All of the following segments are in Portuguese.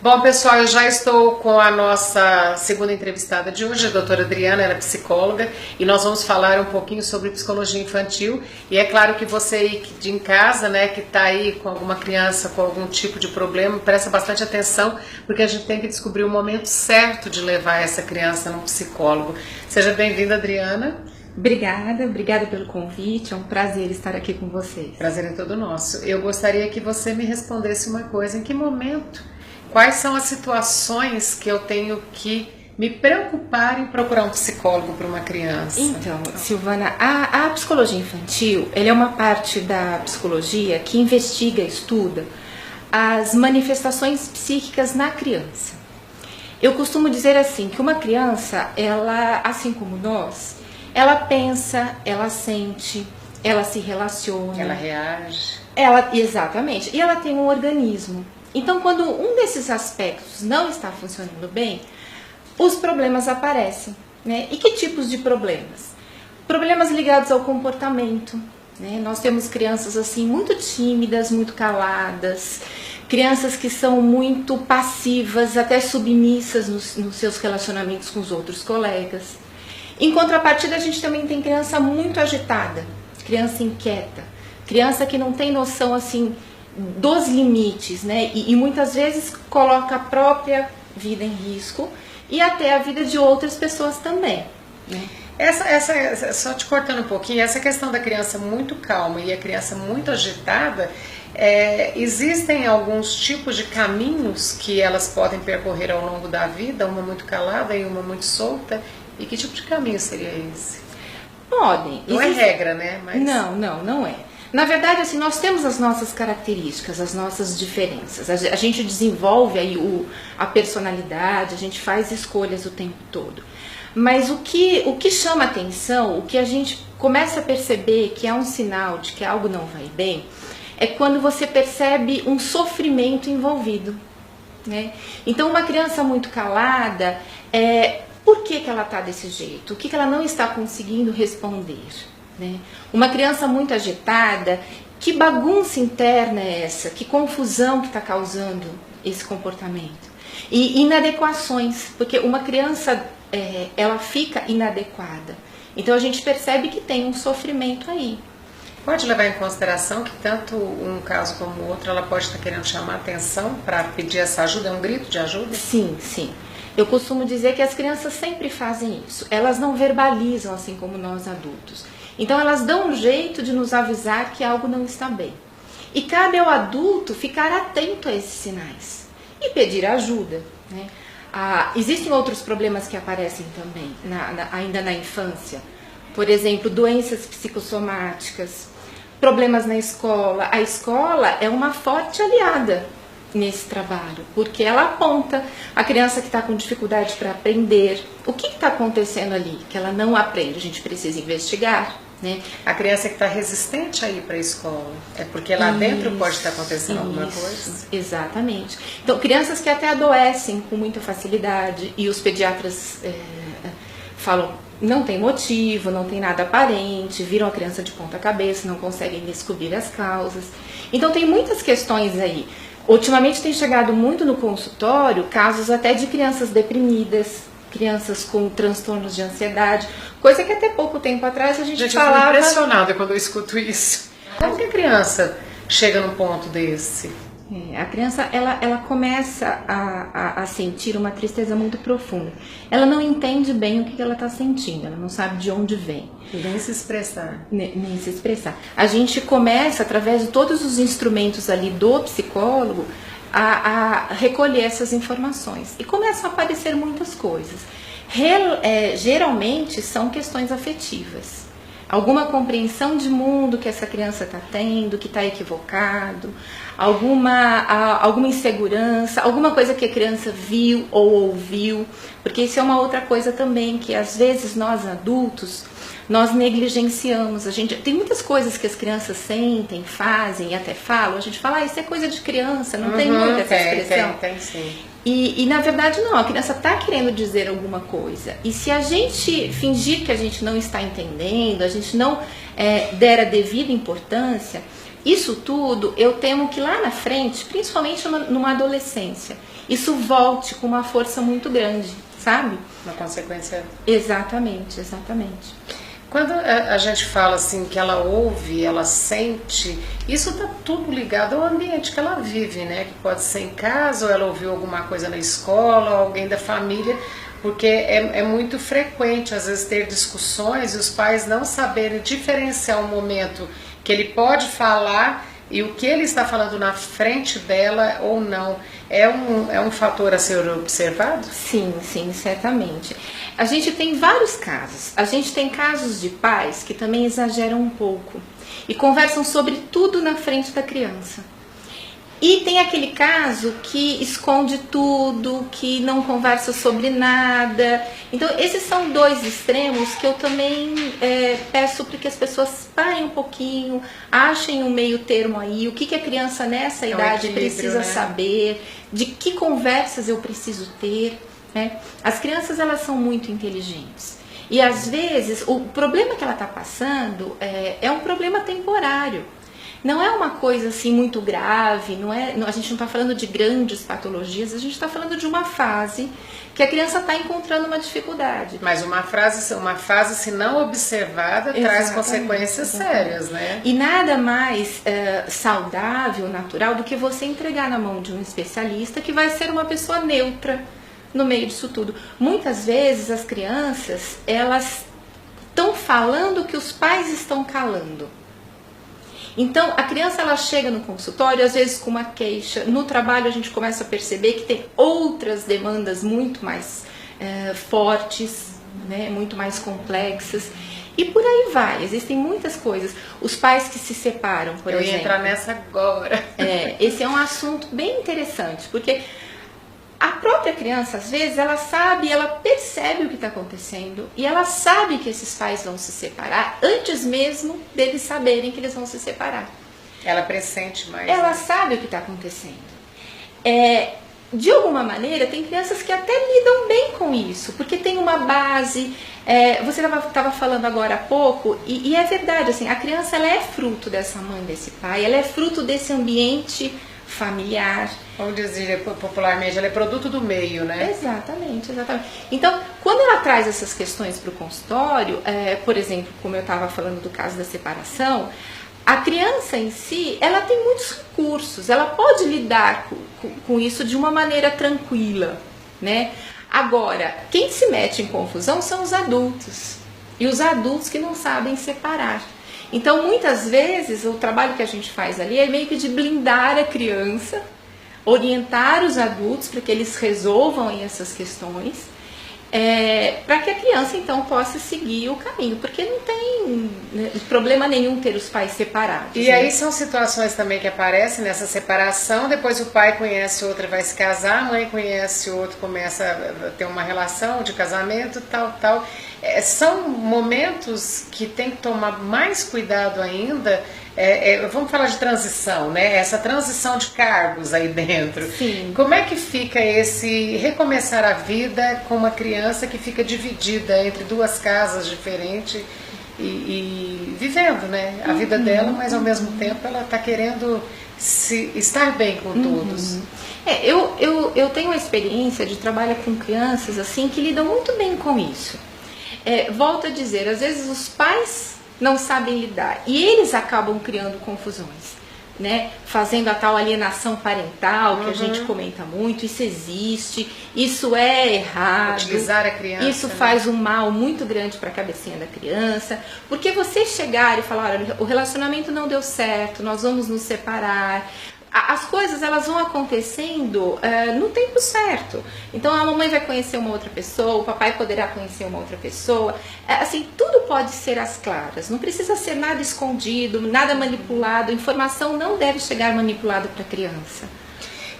Bom, pessoal, eu já estou com a nossa segunda entrevistada de hoje, a doutora Adriana, ela é psicóloga, e nós vamos falar um pouquinho sobre psicologia infantil. E é claro que você aí de em casa, né, que está aí com alguma criança com algum tipo de problema, presta bastante atenção, porque a gente tem que descobrir o momento certo de levar essa criança num psicólogo. Seja bem-vinda, Adriana. Obrigada pelo convite, é um prazer estar aqui com vocês. Prazer é todo nosso. Eu gostaria que você me respondesse uma coisa, em que momento, quais são as situações que eu tenho que me preocupar em procurar um psicólogo para uma criança? Então, Silvana, a psicologia infantil, ela é uma parte da psicologia que investiga, estuda as manifestações psíquicas na criança. Eu costumo dizer assim, que uma criança, ela, assim como nós, ela pensa, ela sente, ela se relaciona. Ela reage. Exatamente. E ela tem um organismo. Então, quando um desses aspectos não está funcionando bem, os problemas aparecem, né? E que tipos de problemas? Problemas ligados ao comportamento, né? Nós temos crianças assim muito tímidas, muito caladas, crianças que são muito passivas, até submissas nos seus relacionamentos com os outros colegas. Em contrapartida, a gente também tem criança muito agitada, criança inquieta, criança que não tem noção assim dos limites, né? E muitas vezes coloca a própria vida em risco e até a vida de outras pessoas também, né? Só te cortando um pouquinho, essa questão da criança muito calma e a criança muito agitada, existem alguns tipos de caminhos que elas podem percorrer ao longo da vida, uma muito calada e uma muito solta. E que tipo de caminho seria esse? Podem. Não é regra, né? Mas... Não é. Na verdade, assim, nós temos as nossas características, as nossas diferenças. A gente desenvolve aí a personalidade, a gente faz escolhas o tempo todo. Mas o que chama atenção, o que a gente começa a perceber que é um sinal de que algo não vai bem, é quando você percebe um sofrimento envolvido, né? Então, uma criança muito calada, por que ela está desse jeito? O que ela não está conseguindo responder? Né? Uma criança muito agitada, que bagunça interna é essa? Que confusão que está causando esse comportamento? E inadequações, porque uma criança ela fica inadequada. Então a gente percebe que tem um sofrimento aí. Pode levar em consideração que tanto um caso como o outro, ela pode estar querendo chamar atenção para pedir essa ajuda, é um grito de ajuda? Sim. Eu costumo dizer que as crianças sempre fazem isso. Elas não verbalizam assim como nós adultos. Então elas dão um jeito de nos avisar que algo não está bem. E cabe ao adulto ficar atento a esses sinais e pedir ajuda, né? Existem outros problemas que aparecem também, ainda na infância. Por exemplo, doenças psicossomáticas, problemas na escola. A escola é uma forte aliada nesse trabalho, porque ela aponta a criança que está com dificuldade para aprender. O que está acontecendo ali que ela não aprende? A gente precisa investigar, né? A criança que está resistente a ir para a escola, é porque lá dentro pode estar acontecendo alguma coisa? Exatamente. Então, crianças que até adoecem com muita facilidade e os pediatras falam, não tem motivo, não tem nada aparente, viram a criança de ponta cabeça, não conseguem descobrir as causas. Então, tem muitas questões aí. Ultimamente tem chegado muito no consultório casos até de crianças deprimidas, crianças com transtornos de ansiedade, coisa que até pouco tempo atrás a gente falava... Eu fico impressionada quando eu escuto isso. Como que a criança chega num ponto desse? A criança ela começa a sentir uma tristeza muito profunda. Ela não entende bem o que ela está sentindo, ela não sabe de onde vem. Nem se expressar. Nem se expressar. A gente começa, através de todos os instrumentos ali do psicólogo, a recolher essas informações. E começam a aparecer muitas coisas. Geralmente são questões afetivas. Alguma compreensão de mundo que essa criança está tendo, que está equivocado, alguma insegurança, alguma coisa que a criança viu ou ouviu, porque isso é uma outra coisa também, que às vezes nós adultos, nós negligenciamos. Tem muitas coisas que as crianças sentem, fazem e até falam, a gente fala, isso é coisa de criança, não tem muita essa expressão. Tem sim. E na verdade não, a criança está querendo dizer alguma coisa. E se a gente fingir que a gente não está entendendo, a gente não der a devida importância, isso tudo eu temo que lá na frente, principalmente numa adolescência, isso volte com uma força muito grande, sabe? Uma consequência. Exatamente, exatamente. Quando a gente fala assim que ela ouve, ela sente, isso está tudo ligado ao ambiente que ela vive, né? Que pode ser em casa, ou ela ouviu alguma coisa na escola, ou alguém da família, porque é muito frequente às vezes ter discussões e os pais não saberem diferenciar o momento que ele pode falar e o que ele está falando na frente dela ou não. É um fator a ser observado? Sim, sim, certamente. A gente tem vários casos. A gente tem casos de pais que também exageram um pouco e conversam sobre tudo na frente da criança. E tem aquele caso que esconde tudo, que não conversa sobre nada. Então, esses são dois extremos que eu também peço para que as pessoas parem um pouquinho, achem um meio termo aí, o que a criança nessa idade precisa saber, de que conversas eu preciso ter. Né? As crianças, elas são muito inteligentes. E às vezes, o problema que ela está passando é um problema temporário. Não é uma coisa assim muito grave, a gente não está falando de grandes patologias, a gente está falando de uma fase que a criança está encontrando uma dificuldade. Mas uma fase, se não observada, traz consequências sérias, né? E nada mais saudável, natural, do que você entregar na mão de um especialista que vai ser uma pessoa neutra no meio disso tudo. Muitas vezes as crianças, elas estão falando o que os pais estão calando. Então, a criança, ela chega no consultório, às vezes com uma queixa. No trabalho, a gente começa a perceber que tem outras demandas muito mais fortes, né, muito mais complexas. E por aí vai, existem muitas coisas. Os pais que se separam, por exemplo. Eu ia entrar nessa agora. Esse é um assunto bem interessante, porque a própria criança, às vezes, ela sabe, ela percebe o que está acontecendo e ela sabe que esses pais vão se separar antes mesmo deles saberem que eles vão se separar. Ela pressente mais. Ela sabe o que está acontecendo. De alguma maneira, tem crianças que até lidam bem com isso, porque tem uma base. Você estava falando agora há pouco, e é verdade, assim, a criança, ela é fruto dessa mãe, desse pai, ela é fruto desse ambiente familiar. Vamos dizer popularmente, ela é produto do meio, né? Exatamente, exatamente. Então, quando ela traz essas questões para o consultório, por exemplo, como eu estava falando do caso da separação, a criança em si, ela tem muitos recursos, ela pode lidar com isso de uma maneira tranquila, né? Agora, quem se mete em confusão são os adultos, e os adultos que não sabem separar. Então, muitas vezes, o trabalho que a gente faz ali é meio que de blindar a criança, orientar os adultos para que eles resolvam aí essas questões, para que a criança, então, possa seguir o caminho, porque não tem problema nenhum ter os pais separados. E aí são situações também que aparecem nessa separação, depois o pai conhece outra, vai se casar, a mãe conhece outro, começa a ter uma relação de casamento, tal. São momentos que tem que tomar mais cuidado ainda. Vamos falar de transição, né? Essa transição de cargos aí dentro. Sim. Como é que fica esse recomeçar a vida com uma criança que fica dividida entre duas casas diferentes e vivendo, né? A vida dela, mas ao mesmo tempo ela está querendo estar bem com todos. Eu tenho a experiência de trabalhar com crianças assim que lidam muito bem com isso. Volto a dizer, às vezes os pais não sabem lidar e eles acabam criando confusões, né? Fazendo a tal alienação parental que a gente comenta muito. Isso existe, isso é errado. Utilizar a criança, isso faz um mal muito grande para a cabecinha da criança, porque você chegar e falar, olha, o relacionamento não deu certo, nós vamos nos separar. As coisas, elas vão acontecendo no tempo certo. Então a mamãe vai conhecer uma outra pessoa, o papai poderá conhecer uma outra pessoa. Assim, tudo pode ser às claras. Não precisa ser nada escondido, nada manipulado. A informação não deve chegar manipulada para a criança.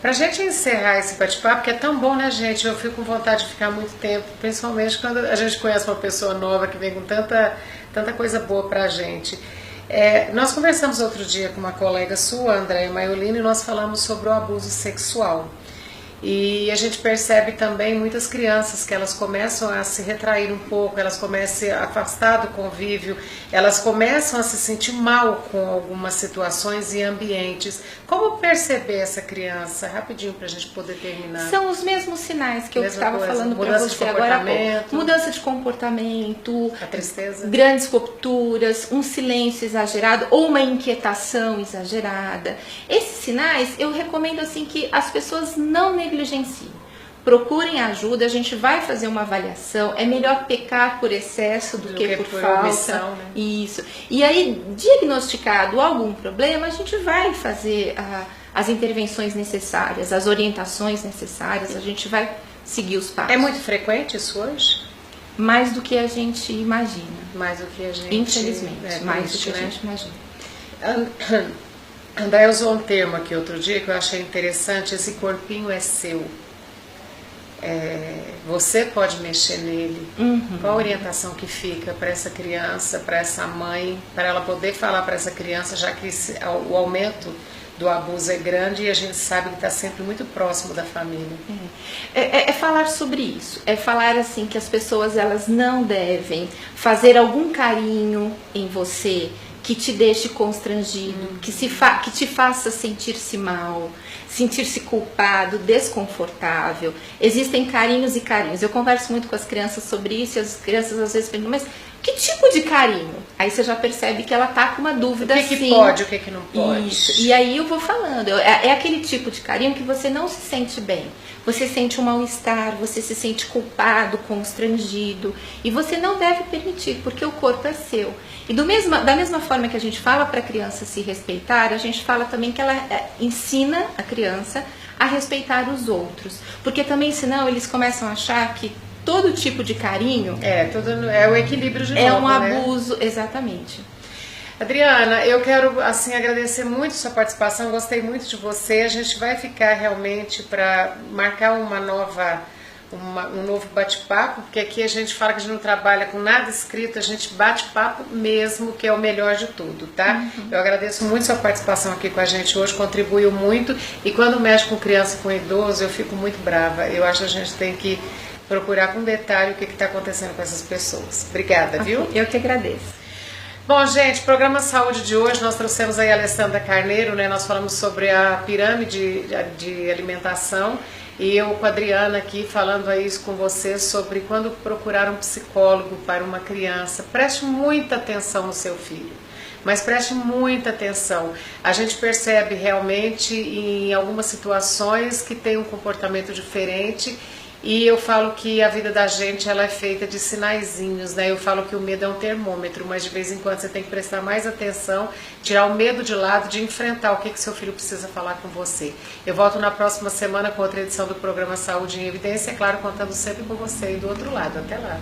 Pra gente encerrar esse bate-papo, que é tão bom, né, gente? Eu fico com vontade de ficar muito tempo, principalmente quando a gente conhece uma pessoa nova que vem com tanta coisa boa pra gente. Nós conversamos outro dia com uma colega sua, Andréia Maiolino, e nós falamos sobre o abuso sexual. E a gente percebe também muitas crianças que elas começam a se retrair um pouco, elas começam a se afastar do convívio, elas começam a se sentir mal com algumas situações e ambientes. Como perceber essa criança? Rapidinho para a gente poder terminar. São os mesmos sinais que eu estava falando para Mudança você de agora. comportamento. Mudança de comportamento, A tristeza. grandes rupturas, um silêncio exagerado ou uma inquietação exagerada. Esses sinais eu recomendo assim que as pessoas não negligenciem. Procurem ajuda, a gente vai fazer uma avaliação. É melhor pecar por excesso do que por falta. Omissão, né? Isso. E aí, diagnosticado algum problema, a gente vai fazer as intervenções necessárias, as orientações necessárias, a gente vai seguir os passos. É muito frequente isso hoje? Mais do que a gente imagina. Mais do que a gente... Infelizmente, mais do que a gente imagina. André usou um termo aqui outro dia que eu achei interessante, esse corpinho é seu. Você pode mexer nele. Qual a orientação que fica para essa criança, para essa mãe, para ela poder falar para essa criança, já que o aumento do abuso é grande e a gente sabe que está sempre muito próximo da família. É falar sobre isso, é falar assim que as pessoas elas não devem fazer algum carinho em você que te deixe constrangido, que te faça sentir-se mal, sentir-se culpado, desconfortável. Existem carinhos e carinhos. Eu converso muito com as crianças sobre isso e as crianças às vezes perguntam, mas que tipo de carinho? Aí você já percebe que ela tá com uma dúvida assim. O que pode, o que não pode? Isso. E aí eu vou falando, é aquele tipo de carinho que você não se sente bem. Você sente um mal-estar, você se sente culpado, constrangido. E você não deve permitir, porque o corpo é seu. E da mesma forma que a gente fala para a criança se respeitar, a gente fala também que ela ensina a criança a respeitar os outros. Porque também, senão, eles começam a achar que todo tipo de carinho... É o equilíbrio de novo, é um abuso, né? Exatamente. Adriana, eu quero assim agradecer muito a sua participação, gostei muito de você. A gente vai ficar realmente para marcar um novo bate-papo, porque aqui a gente fala que a gente não trabalha com nada escrito, a gente bate papo mesmo, que é o melhor de tudo, tá? Eu agradeço muito a sua participação aqui com a gente hoje, contribuiu muito, e quando mexe com criança, com idoso, eu fico muito brava. Eu acho que a gente tem que procurar com detalhe o que está acontecendo com essas pessoas. Obrigada, viu? Eu que agradeço. Bom, gente, programa Saúde de hoje, nós trouxemos aí a Alessandra Carneiro, né? Nós falamos sobre a pirâmide de alimentação e eu com a Adriana aqui falando aí isso com você sobre quando procurar um psicólogo para uma criança. Preste muita atenção no seu filho, mas preste muita atenção. A gente percebe realmente em algumas situações que tem um comportamento diferente. E eu falo que a vida da gente ela é feita de sinaizinhos, né? Eu falo que o medo é um termômetro, mas de vez em quando você tem que prestar mais atenção, tirar o medo de lado, de enfrentar o que seu filho precisa falar com você. Eu volto na próxima semana com outra edição do programa Saúde em Evidência, é claro, contando sempre com você e do outro lado. Até lá!